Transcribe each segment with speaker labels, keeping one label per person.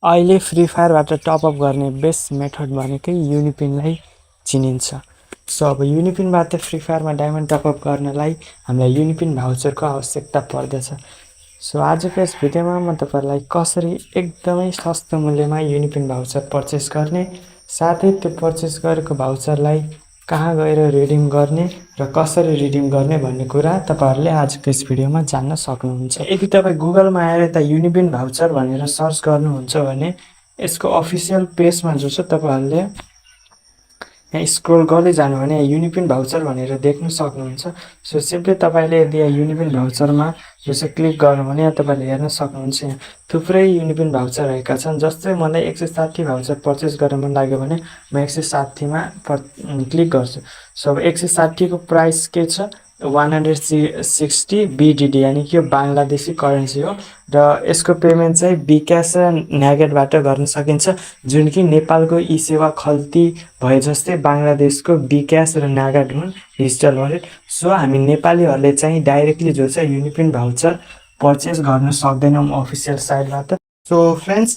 Speaker 1: अहिले free फायरबाट top-up गर्ने best method भनेकै युनिपिनलाई चिनिन्छ। सो अब युनिपिनबाट फ्री फायरमा डायमन्ड टपअप गर्नलाई हामीलाई युनिपिन भाउचरको आवश्यकता पर्दछ। सो आजको यस भिडियोमा म तपाईँलाई कसरी एकदमै सस्तो मूल्यमा युनिपिन भाउचर पर्चेस गर्ने, साथै त्यो पर्चेस गरेको भाउचरलाई कहाँ गएर रिडिम गर्ने र कसरी रिडिम गर्ने भन्ने कुरा तपाईहरुले आजको यस भिडियोमा जान्न सक्नुहुन्छ। यदि तपाईं गुगलमा आएर यता युनिपिन भाउचर भनेर सर्च गर्नुहुन्छ भने यसको अफिसियल पेजमा जो छ तपाईहरुले यहाँ स्क्रोल गर्दै जानु भने युनिपिन भाउचर भनेर देख्न सक्नुहुन्छ। सो सिम्पली तपाईले यदि युनिपिन भाउचरमा जो चाहिँ क्लिक गर्नु भने यहाँ तपाईले हेर्न सक्नुहुन्छ। यहाँ थुप्रै युनिपिन भाउचर रहेका छन्। जस्तै मलाई 160 भाउचर पर्चेस गर्न मन लाग्यो भने म 160 मा क्लिक गर्छु। सो अब 160 को प्राइस के छ 160 BDD यानी कि यो बांग्लादेशी करेन्सी हो र यसको पेमेन्ट चाहिँ बिक्यास र न्यागेटबाट गर्न सकिन्छ, जुन कि नेपालको ई सेवा खल्ती भए जस्तै बांग्लादेशको बिक्यास र नागाड हुन् डिजिटल वालेट। सो हामी नेपालीहरुले चाहिँ डाइरेक्टली जो चाहिँ युनिपिन भाउचर पर्चेस गर्न सक्दैनौं अफिसियल साइटबाट। सो फ्रेन्ड्स,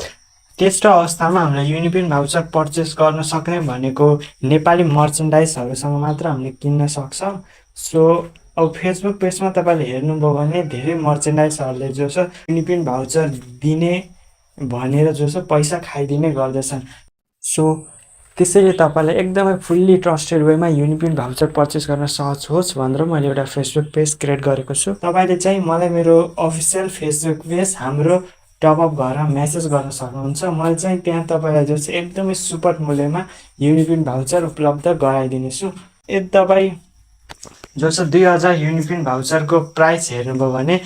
Speaker 1: त्यस्तो अवस्थामा हामीले युनिपिन भाउचर पर्चेस गर्न सक्ने भनेको नेपाली मर्चेन्डाइजहरुसँग मात्र हामीले किन्न सक्छौं। सो अब फेसबुक पेजमा तपाईले हेर्नुभयो भने धेरै मर्चेन्डाइजहरुले जो छ युनिपिन भाउचर दिने भनेर जो छ पैसा खाइदिने गर्दछन्। सो त्यसैले तपाईलाई एकदमै फुल्ली ट्रस्टेड वेमा युनिपिन भाउचर पर्चेस गर्न सहज होस् भनेर मैले एउटा फेसबुक पेज क्रिएट गरेको छु। तपाईले चाहिँ मलाई मेरो अफिसियल फेसबुक पेज हाम्रो टपअप गरेर मेसेज गर्न सक्नुहुन्छ। मैले चाहिँ त्यहाँ तपाईलाई जो चाहिँ एकदमै सुपर मूल्यमा युनिपिन भाउचर उपलब्ध गराइदिनेछु। यदि तपाई जो चाहिँ 2000 युनिपिन भाउचरको प्राइस हेर्नुभयो भने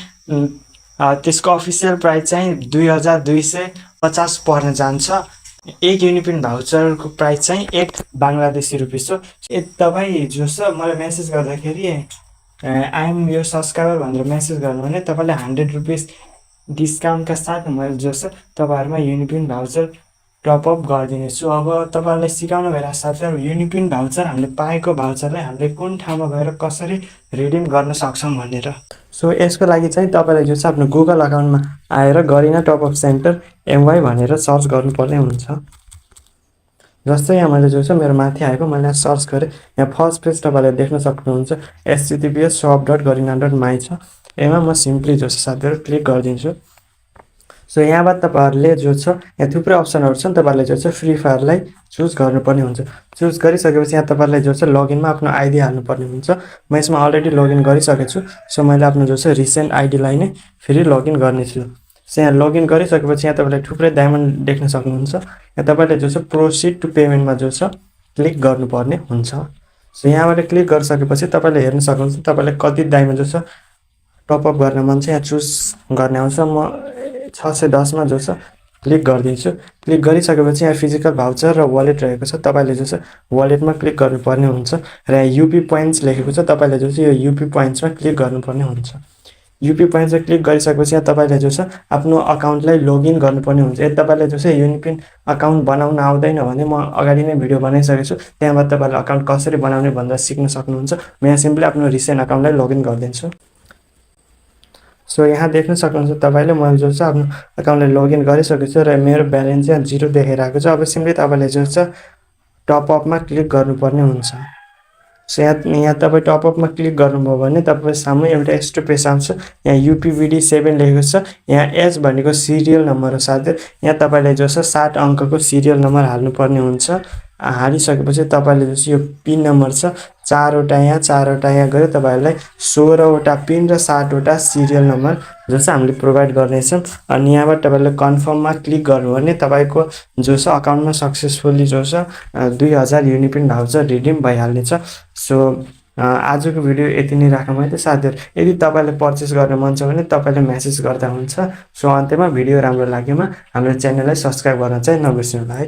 Speaker 1: त्यसको अफिसियल प्राइस चाहिँ 2250 पर्न जान्छ। एक युनिपिन भाउचरको प्राइस चाहिँ 1 बांग्लादेशी रुपैयाँ हो। यदि तपाई जो छ मलाई मेसेज गर्दाखेरि आई एम योर सब्स्क्राइबर भनेर मेसेज गर्नु भने तपाईले 100 रुपैयाँ डिस्काउन्टका साथ मैले जो छ तपाईहरुमा युनिपिन भाउचर टपअप गर्दिनेछु। अब तपाईहरुलाई सिकाउनु भइरा साथीहरु युनिपिन भाउचर हामीले पाएको भाउचरलाई हामीले कुन ठाउँमा गएर कसरी रिडिम गर्न सक्छौं भनेर। सो यसको लागि चाहिँ तपाईले जो छ आफ्नो गुगल अकाउन्टमा आएर गरिना टपअप सेन्टर एमवाई भनेर सर्च गर्नुपर्ने हुन्छ। जस्तै यहाँ मैले जो छ मेरो माथि आएको मैले सर्च गरे, यहाँ फर्स्ट पेज तपाईले देख्न सक्नुहुन्छ https://shop.garina.my छ। यसमा म सिम्पली जो छ साथीहरु क्लिक गर्दिन्छु। सो यहाँबाट तपाईहरुले जो छ यहाँ थुप्रै अप्सनहरु छन्। तपाईहरुले जो छ फ्री फायरलाई चुज गर्नुपर्ने हुन्छ। चुज गरिसकेपछि यहाँ तपाईहरुले जो छ लगइनमा आफ्नो आईडी हाल्नुपर्ने हुन्छ। म यसमा अलरेडी लगइन गरिसकेको छु। सो मैले आफ्नो जो छ रिसेन्ट आईडीलाई नै फेरि लगइन गर्ने छु। सो यहाँ लगइन गरिसकेपछि यहाँ तपाईले थुप्रै डायमन्ड देख्न सक्नुहुन्छ। यहाँ तपाईले जो छ प्रोसिड टु पेमेन्टमा जो छ क्लिक गर्नुपर्ने हुन्छ। सो यहाँबाट क्लिक गरिसकेपछि तपाईले हेर्न सक्नुहुन्छ तपाईले कति डायमन्ड जो छ टपअप गर्न मन छ यहाँ चुज गर्ने आउँछ। म 610 मा जो छ क्लिक गर्दिन्छु। क्लिक गरिसकेपछि यहाँ फिजिकल भाउचर र वालेट रहेको छ। तपाईले जो छ वालेटमा क्लिक गर्नुपर्ने हुन्छ र यहाँ यूपी पोइन्ट्स लेखेको छ। तपाईले जो छ यो यूपी पोइन्ट्समा क्लिक गर्नुपर्ने हुन्छ। यूपी पोइन्ट्समा क्लिक गरिसकेपछि यहाँ तपाईले जो छ आफ्नो अकाउन्टलाई लगइन गर्नुपर्ने हुन्छ। यदि तपाईले जो छ युनिपिन अकाउन्ट बनाउन आउँदैन भने म अगाडि नै भिडियो बनाइसकेको छु। त्यहाँबाट तपाईले अकाउन्ट कसरी बनाउने भनेर सिक्न सक्नुहुन्छ। म यहाँ सिम्पली आफ्नो रिसेन्ट अकाउन्टलाई लगइन गर्दिन्छु। सो यहाँ देख्न सक्नुहुन्छ तपाईले मैले जो छ आफ्नो अकाउन्टलाई लगइन गरिसकेको छु र मेरो ब्यालेन्स यहाँ 0 देखाइरहेको छ। अब सिम्पली तपाईले जो छ टपअपमा क्लिक गर्नुपर्ने हुन्छ। सो यहाँ तपाई टपअपमा क्लिक गर्नुभयो भने तपाईको सामु एउटा यस्तो पेज आउँछ। यहाँ UPVD7 लेखेको छ। यहाँ एच भनेको सिरियल नम्बर हो साथीहरु। यहाँ तपाईले जो छ 7 अंकको सिरियल नम्बर हाल्नुपर्ने हुन्छ। हालिसकेपछि तपाईले जो छ यो पिन नम्बर छ 4 वटा यहाँ गरे तपाईहरुलाई 16 वटा पिन र 7 वटा सिरियल नम्बर जो छ हामीले प्रोवाइड गर्नेछौं। अनि यहाँबाट तपाईले कन्फर्ममा क्लिक गर्नु भने तपाईको जो छ अकाउन्टमा सक्सेसफुली जो छ 2000 युनिपिन भाउचर रिडिम भइहाल्नेछ। सो आजको भिडियो यति नै राखौं है साथीहरु। यदि तपाईलाई पर्चेस गर्न मन छ भने तपाईले मेसेज गर्दा हुन्छ। सो अन्त्यमा भिडियो राम्रो लागेमा हाम्रो च्यानललाई सब्स्क्राइब गर्न चाहिँ नबिर्सनु होला है।